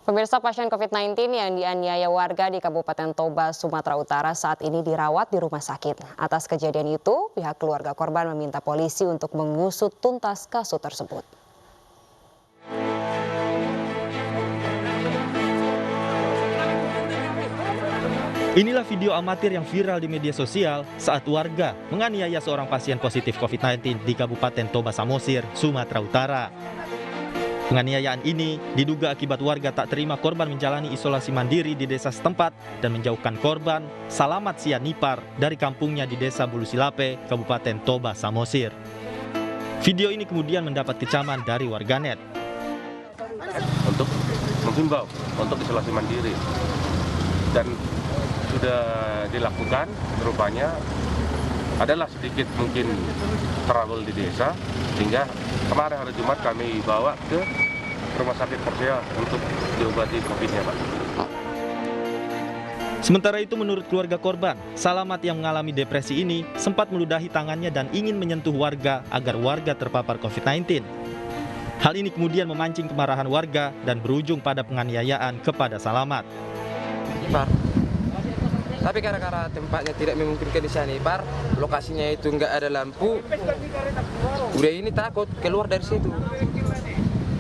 Pemirsa, pasien COVID-19 yang dianiaya warga di Kabupaten Toba, Sumatera Utara saat ini dirawat di rumah sakit. Atas kejadian itu, pihak keluarga korban meminta polisi untuk mengusut tuntas kasus tersebut. Inilah video amatir yang viral di media sosial saat warga menganiaya seorang pasien positif COVID-19 di Kabupaten Toba Samosir, Sumatera Utara. Penganiayaan ini diduga akibat warga tak terima korban menjalani isolasi mandiri di desa setempat dan menjauhkan korban Salamat Sianipar dari kampungnya di Desa Bulu Silape, Kabupaten Toba Samosir. Video ini kemudian mendapat kecaman dari warganet. Untuk menghimbau untuk isolasi mandiri dan sudah dilakukan, rupanya adalah sedikit mungkin trouble di desa, sehingga kemarin hari Jumat kami bawa ke rumah sakit Persea untuk diobati COVID-nya, Pak. Sementara itu menurut keluarga korban, Salamat yang mengalami depresi ini sempat meludahi tangannya dan ingin menyentuh warga agar warga terpapar COVID-19. Hal ini kemudian memancing kemarahan warga dan berujung pada penganiayaan kepada Salamat. Tapi gara-gara tempatnya tidak memungkinkan di Sianipar, lokasinya itu nggak ada lampu, udah ini takut keluar dari situ,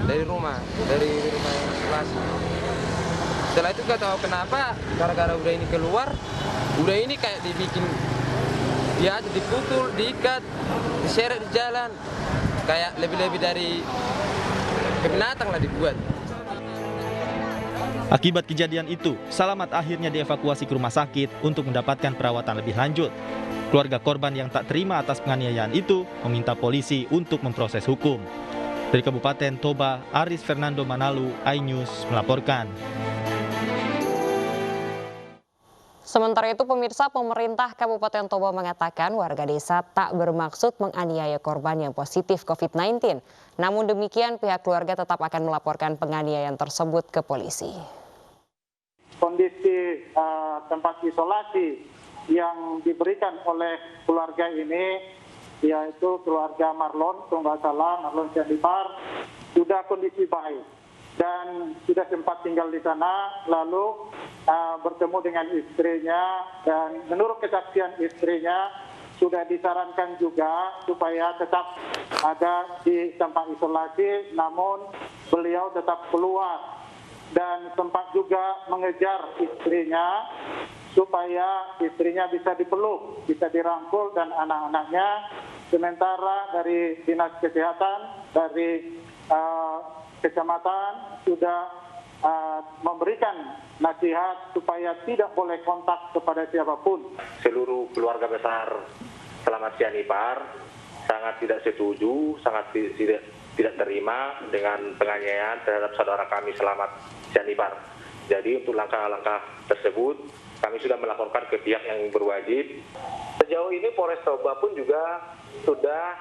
dari rumah isolasi. Setelah itu nggak tahu kenapa, gara-gara udah ini keluar, udah ini kayak dibikin, dia aja dipukul, diikat, diseret di jalan, kayak lebih-lebih dari binatang lah dibuat. Akibat kejadian itu, Salamat akhirnya dievakuasi ke rumah sakit untuk mendapatkan perawatan lebih lanjut. Keluarga korban yang tak terima atas penganiayaan itu meminta polisi untuk memproses hukum. Dari Kabupaten Toba, Aris Fernando Manalu, iNews melaporkan. Sementara itu, pemirsa, pemerintah Kabupaten Toba mengatakan warga desa tak bermaksud menganiaya korban yang positif COVID-19. Namun demikian, pihak keluarga tetap akan melaporkan penganiayaan tersebut ke polisi. Kondisi tempat isolasi yang diberikan oleh keluarga ini, yaitu keluarga Marlon, kalau nggak salah, Marlon Sianipar, sudah kondisi baik dan sudah sempat tinggal di sana, lalu bertemu dengan istrinya, dan menurut kesaksian istrinya sudah disarankan juga supaya tetap ada di tempat isolasi, namun beliau tetap keluar dan sempat juga mengejar istrinya supaya istrinya bisa dipeluk, bisa dirangkul dan anak-anaknya. Sementara dari Dinas Kesehatan, dari kecamatan sudah memberikan nasihat supaya tidak boleh kontak kepada siapapun. Seluruh keluarga besar Salamat Sianipar sangat tidak setuju, sangat tidak terima dengan penganiayaan terhadap saudara kami Salamat Sianipar. Jadi untuk langkah-langkah tersebut kami sudah melaporkan ke pihak yang berwajib. Sejauh ini Polres Toba pun juga sudah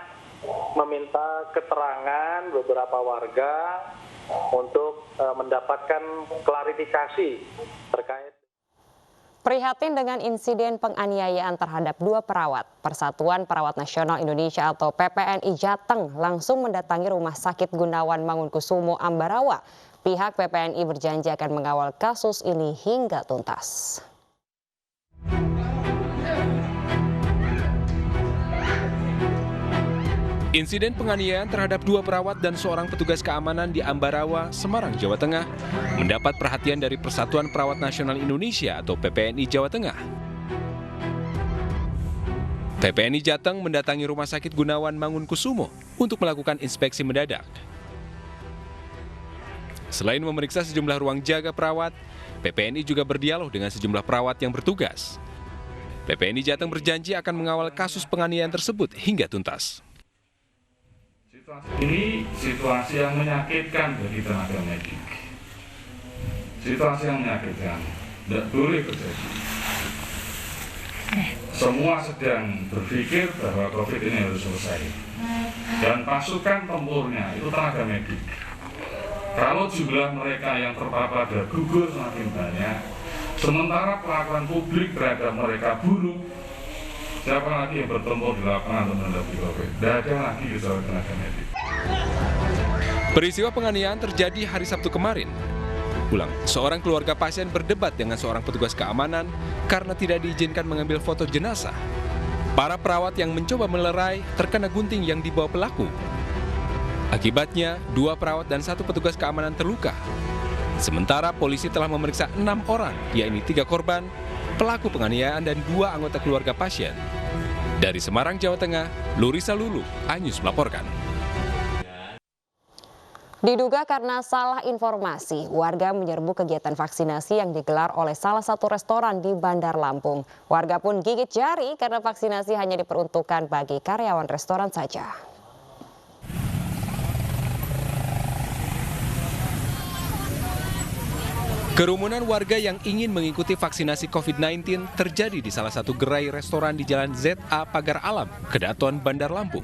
meminta keterangan beberapa warga untuk mendapatkan klarifikasi terkait. Prihatin dengan insiden penganiayaan terhadap 2 perawat, Persatuan Perawat Nasional Indonesia atau PPNI Jateng langsung mendatangi Rumah Sakit Gunawan Mangunkusumo, Ambarawa. Pihak PPNI berjanji akan mengawal kasus ini hingga tuntas. Insiden penganiayaan terhadap 2 perawat dan seorang petugas keamanan di Ambarawa, Semarang, Jawa Tengah mendapat perhatian dari Persatuan Perawat Nasional Indonesia atau PPNI Jawa Tengah. PPNI Jateng mendatangi Rumah Sakit Gunawan Mangunkusumo untuk melakukan inspeksi mendadak. Selain memeriksa sejumlah ruang jaga perawat, PPNI juga berdialog dengan sejumlah perawat yang bertugas. PPNI Jateng berjanji akan mengawal kasus penganiayaan tersebut hingga tuntas. Ini situasi yang menyakitkan bagi tenaga medik. Situasi yang menyakitkan, tidak boleh terjadi. Semua sedang berpikir bahwa COVID ini harus selesai. Dan pasukan tempurnya itu tenaga medik. Kalau jumlah mereka yang terpapar dan gugur semakin banyak, sementara perlakuan publik terhadap mereka buruk, siapa lagi yang bertempur di lapangan untuk menghadapi COVID? Tidak ada lagi usaha tenaga medik. Peristiwa penganiayaan terjadi hari Sabtu kemarin. pulang, seorang keluarga pasien berdebat dengan seorang petugas keamanan karena tidak diizinkan mengambil foto jenazah. Para perawat yang mencoba melerai terkena gunting yang dibawa pelaku. Akibatnya, 2 perawat dan 1 petugas keamanan terluka. Sementara polisi telah memeriksa 6 orang, yakni 3 korban, pelaku penganiayaan dan 2 anggota keluarga pasien. Dari Semarang, Jawa Tengah, Lurisa Lulu, iNews melaporkan. Diduga karena salah informasi, warga menyerbu kegiatan vaksinasi yang digelar oleh salah satu restoran di Bandar Lampung. Warga pun gigit jari karena vaksinasi hanya diperuntukkan bagi karyawan restoran saja. Kerumunan warga yang ingin mengikuti vaksinasi COVID-19 terjadi di salah satu gerai restoran di Jalan ZA Pagar Alam, Kedatuan, Bandar Lampung.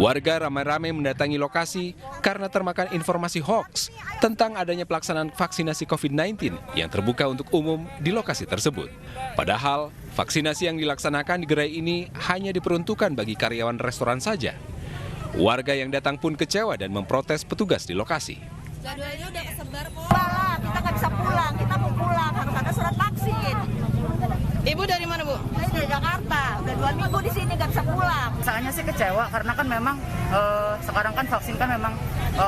Warga ramai-ramai mendatangi lokasi karena termakan informasi hoaks tentang adanya pelaksanaan vaksinasi COVID-19 yang terbuka untuk umum di lokasi tersebut. Padahal, vaksinasi yang dilaksanakan di gerai ini hanya diperuntukkan bagi karyawan restoran saja. Warga yang datang pun kecewa dan memprotes petugas di lokasi. Jadwalnya udah kesebar kok. Kita nggak bisa pulang, kita mau pulang, harus ada surat vaksin. Ibu dari mana, Bu? Saya dari Jakarta, udah 2 minggu di sini nggak bisa pulang. Rasanya sih kecewa karena kan memang sekarang kan vaksin kan memang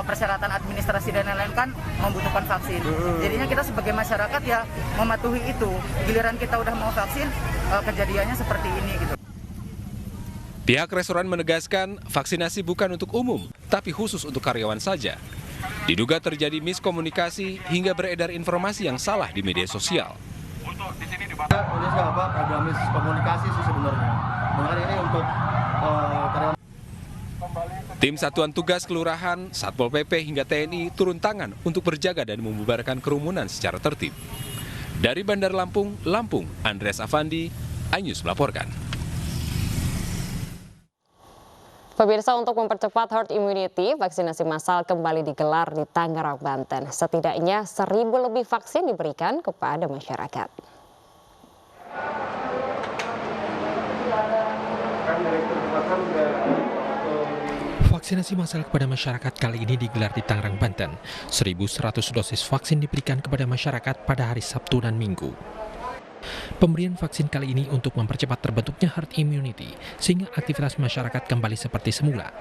persyaratan administrasi dan lain-lain kan membutuhkan vaksin. Jadinya kita sebagai masyarakat ya mematuhi itu. Giliran kita udah mau vaksin, kejadiannya seperti ini gitu. Pihak restoran menegaskan vaksinasi bukan untuk umum, tapi khusus untuk karyawan saja. Diduga terjadi miskomunikasi hingga beredar informasi yang salah di media sosial. Ada miskomunikasi sih sebenarnya. Mengenai ini untuk karyawan. Tim Satuan Tugas Kelurahan, Satpol PP hingga TNI turun tangan untuk berjaga dan membubarkan kerumunan secara tertib. Dari Bandar Lampung, Andreas Afandi, iNews melaporkan. Pemirsa, untuk mempercepat herd immunity, vaksinasi massal kembali digelar di Tangerang, Banten. Setidaknya 1.000 lebih vaksin diberikan kepada masyarakat. Vaksinasi massal kepada masyarakat kali ini digelar di Tangerang, Banten. 1.100 dosis vaksin diberikan kepada masyarakat pada hari Sabtu dan Minggu. Pemberian vaksin kali ini untuk mempercepat terbentuknya herd immunity, sehingga aktivitas masyarakat kembali seperti semula.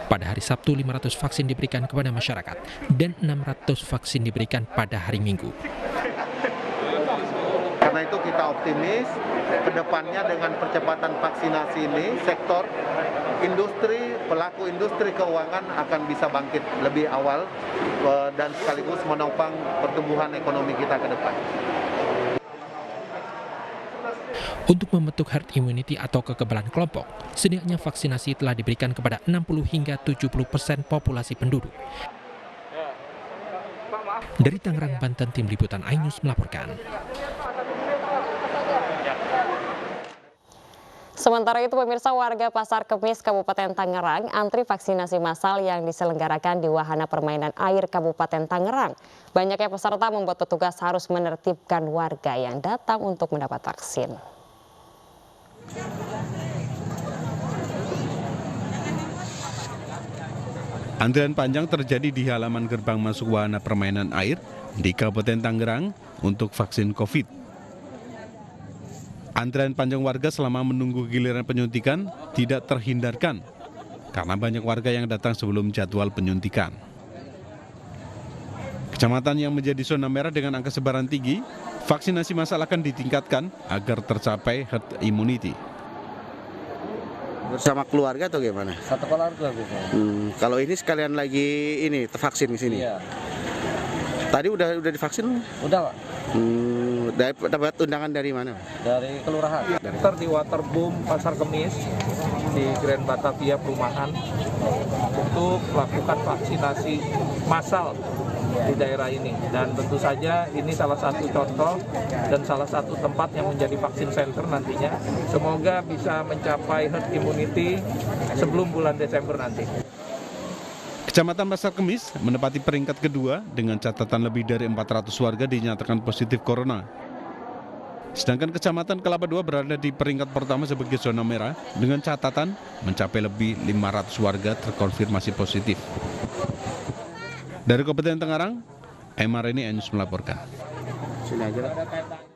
Pada hari Sabtu, 500 vaksin diberikan kepada masyarakat, dan 600 vaksin diberikan pada hari Minggu. Karena itu kita optimis, kedepannya dengan percepatan vaksinasi ini, sektor industri, pelaku industri keuangan akan bisa bangkit lebih awal, dan sekaligus menopang pertumbuhan ekonomi kita ke depan. Untuk membentuk herd immunity atau kekebalan kelompok, setidaknya vaksinasi telah diberikan kepada 60 hingga 70% populasi penduduk. Dari Tangerang, Banten, Tim Liputan iNews melaporkan. Sementara itu, pemirsa, warga Pasar Kemis, Kabupaten Tangerang antri vaksinasi massal yang diselenggarakan di wahana permainan air Kabupaten Tangerang. Banyaknya peserta membuat petugas harus menertibkan warga yang datang untuk mendapat vaksin. Antrian panjang terjadi di halaman gerbang masuk wahana permainan air di Kabupaten Tangerang untuk vaksin COVID. Antrian panjang warga selama menunggu giliran penyuntikan tidak terhindarkan karena banyak warga yang datang sebelum jadwal penyuntikan. Kecamatan yang menjadi zona merah dengan angka sebaran tinggi, vaksinasi massal akan ditingkatkan agar tercapai herd immunity. Bersama keluarga atau gimana? Satu keluarga gitu. Kalau ini sekalian lagi ini vaksin di sini. Iya. Tadi udah divaksin? Udah, Pak. Dapat undangan dari mana? Dari kelurahan. Daftar di Waterboom Pasar Kemis di Grand Batavia Perumahan untuk melakukan vaksinasi massal di daerah ini, dan tentu saja ini salah satu contoh dan salah satu tempat yang menjadi vaksin center nantinya. Semoga bisa mencapai herd immunity sebelum bulan Desember nanti. Kecamatan Pasar Kemis menempati peringkat kedua dengan catatan lebih dari 400 warga dinyatakan positif corona. Sedangkan Kecamatan Kelapa II berada di peringkat pertama sebagai zona merah dengan catatan mencapai lebih 500 warga terkonfirmasi positif. Dari Kabupaten Tangerang, Emareni News melaporkan. Sini aja lah.